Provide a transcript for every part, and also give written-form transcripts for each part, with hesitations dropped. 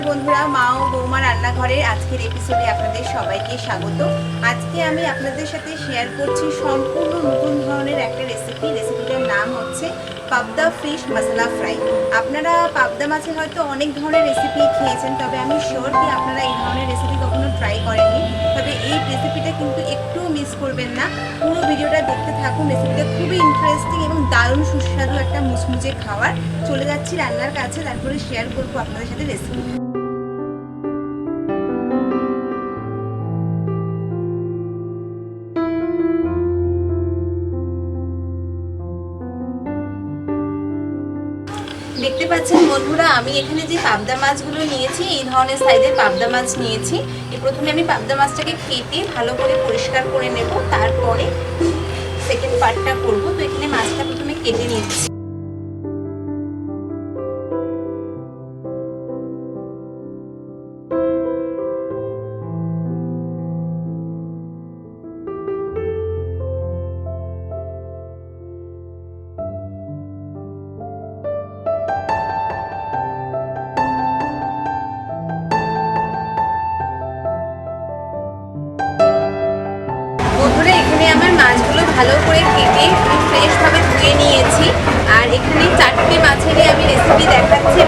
বন্ধুরা, মা ও বৌমা রান্নাঘরের আজকের এপিসোডে আপনাদের সবাইকে স্বাগত। আজকে আমি আপনাদের সাথে শেয়ার করছি সম্পূর্ণ নতুন ধরনের একটা রেসিপিটার নাম হচ্ছে পাবদা ফিশ মশলা ফ্রাই। আপনারা পাবদা মাছের হয়তো অনেক ধরনের রেসিপি খেয়েছেন, তবে আমি শিওর কি আপনারা এই ধরনের রেসিপি কখনো ট্রাই করেননি। তবে এই রেসিপিটা কিন্তু একটু মিস করবেন না, পুরো ভিডিওটা দেখতে থাকুন। রেসিপিটা খুবই ইন্টারেস্টিং এবং দারুণ সুস্বাদু একটা মুচমুচে খাবার। চলে যাচ্ছি রান্নার কাছে, তারপরে শেয়ার করবো আপনাদের সাথে রেসিপি। দেখতে পাচ্ছেন বন্ধুরা, আমি এখানে যে পাবদা মাছগুলো নিয়েছি, এই ধরনের সাইজের পাবদা মাছ নিয়েছি। প্রথমে আমি পাবদা মাছটাকে কেটে ভালো করে পরিষ্কার করে নেব, তারপরে সেকেন্ড পার্টটা করব। তো এখানে মাছটা প্রথমে কেটে নিচ্ছি। এখানে আমার মাছগুলো ভালো করে কেটে ফ্রেশ ভাবে ধুয়ে নিয়েছি। আর এখানে 4টে মাছেরই আমি রেসিপি দেখাচ্ছি।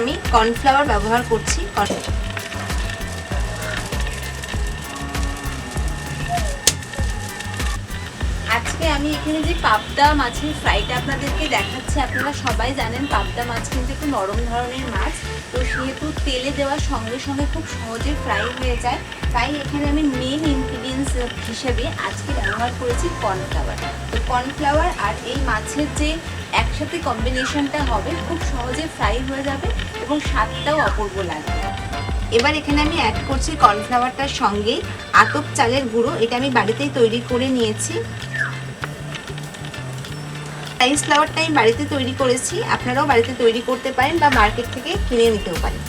আমি কর্নফ্লাওয়ার ব্যবহার করছি। আজকে আমি এখানে যে পাবদা মাছের ফ্রাইটা আপনাদেরকে দেখাচ্ছি, আপনারা সবাই জানেন পাবদা মাছ কিন্তু একটু নরম ধরনের মাছ, তো সেহেতু তেলে দেওয়ার সঙ্গে সঙ্গে খুব সহজে ফ্রাই হয়ে যায়। তাই এখানে আমি মেন ইনগ্রিডিয়েন্টস হিসেবে আজকে ব্যবহার করেছি কর্নফ্লাওয়ার। তো কর্নফ্লাওয়ার আর এই মাছের যে একসাথে কম্বিনেশনটা হবে, খুব সহজে ফ্রাই হয়ে যাবে এবং স্বাদটাও অপূর্ব লাগবে। এবার এখানে আমি অ্যাড করছি কর্নফ্লাওয়ারটার সঙ্গে আতপ চালের গুঁড়ো। এটা আমি বাড়িতেই তৈরি করে নিয়েছি। রাইস ফ্লাওয়ারটা আমি বাড়িতে তৈরি করেছি, আপনারাও বাড়িতে তৈরি করতে পারেন বা মার্কেট থেকে কিনে নিতেও পারেন।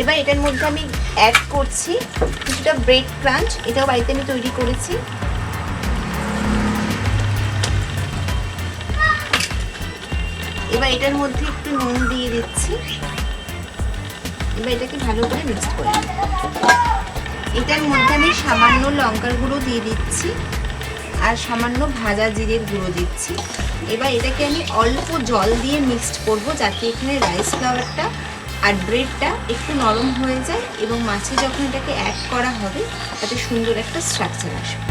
এবার এটার মধ্যে আমি অ্যাড করছি কিছুটা ব্রেড ক্রাঞ্চ, এটাও বাড়িতে আমি তৈরি করেছি। এবার এটার মধ্যে একটু নুন দিয়ে দিচ্ছি। এবার এটাকে ভালো করে মিক্স করে নেব। এটার মধ্যে আমি সামান্য লঙ্কার গুঁড়ো দিয়ে দিচ্ছি আর সামান্য ভাজা জিরের গুঁড়ো দিচ্ছি। এবার এটাকে আমি অল্প জল দিয়ে মিক্সড করব, যাতে এখানে রাইস ফ্লাওয়ারটা আর ব্রেডটা একটু নরম হয়ে যায় এবং মাছে যখন এটাকে অ্যাড করা হবে তাতে সুন্দর একটা স্ট্রাকচার আসবে।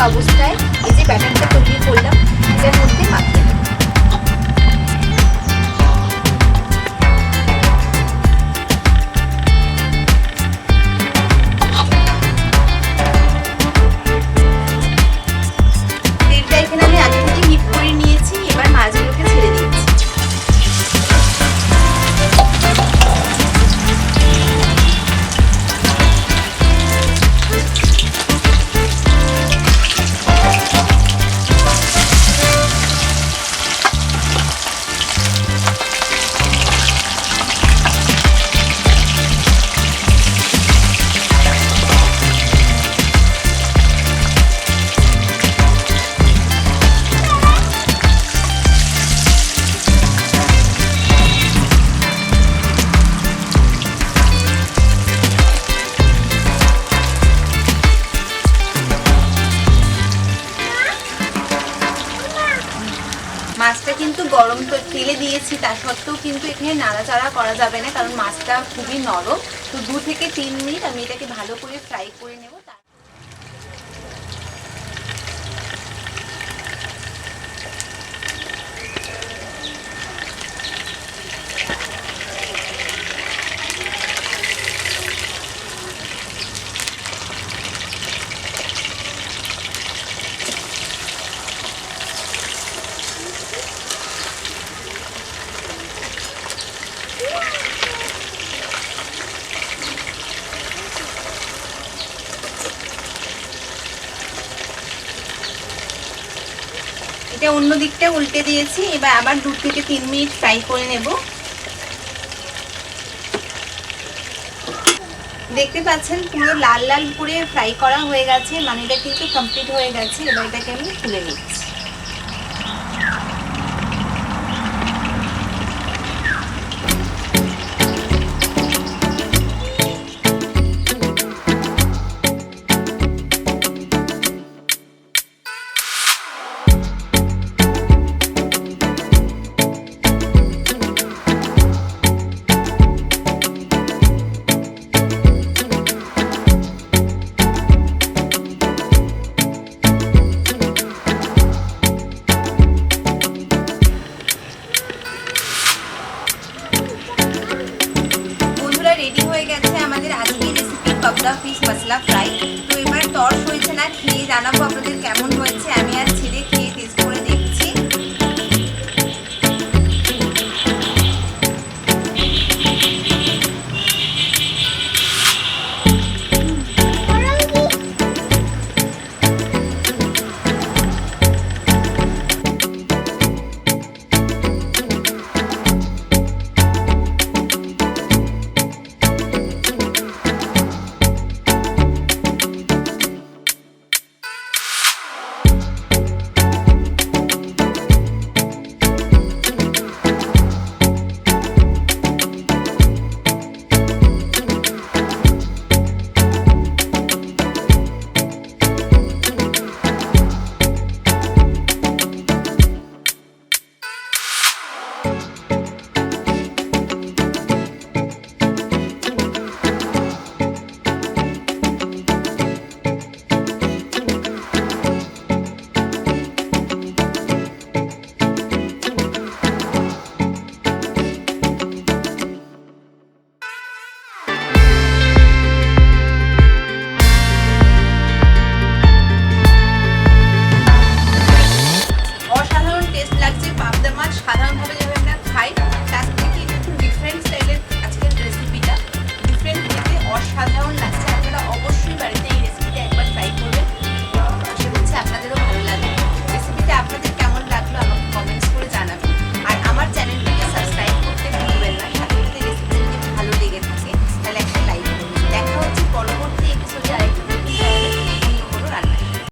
অবস্থায় এই যে ব্যাটারটা তৈরি করলাম এটার মধ্যে মাখিয়ে নেব। তেলটা এখানে আমি আগে থেকে হিট করে নিয়েছি, এবার মাছগুলোকে ছেড়ে দিচ্ছি। মাছটা কিন্তু গরম তেলে দিয়েছি, তা সত্ত্বেও কিন্তু এখানে নাড়াচাড়া করা যাবে না, কারণ মাছটা খুবই নরম। তো 2 থেকে 3 মিনিট আমি এটাকে ভালো করে ফ্রাই করে নেব। এটা অন্য দিকটা উল্টে দিয়েছি, এবার আবার 2 থেকে 3 মিনিট ফ্রাই করে নেব। দেখতে পাচ্ছেন পুরো লাল লাল করে ফ্রাই করা হয়ে গেছে, মানে এটা কিন্তু কমপ্লিট হয়ে গেছে। এবার এটাকে আমি তুলে নিচ্ছি। রেডি হয়ে গেছে আমাদের আজকের রেসিপি পাবদা ফিশ মশলা ফ্রাই। তো এবার তর্স হয়েছে না, খেয়ে জানাবো আপনাদের কেমন হয়েছে।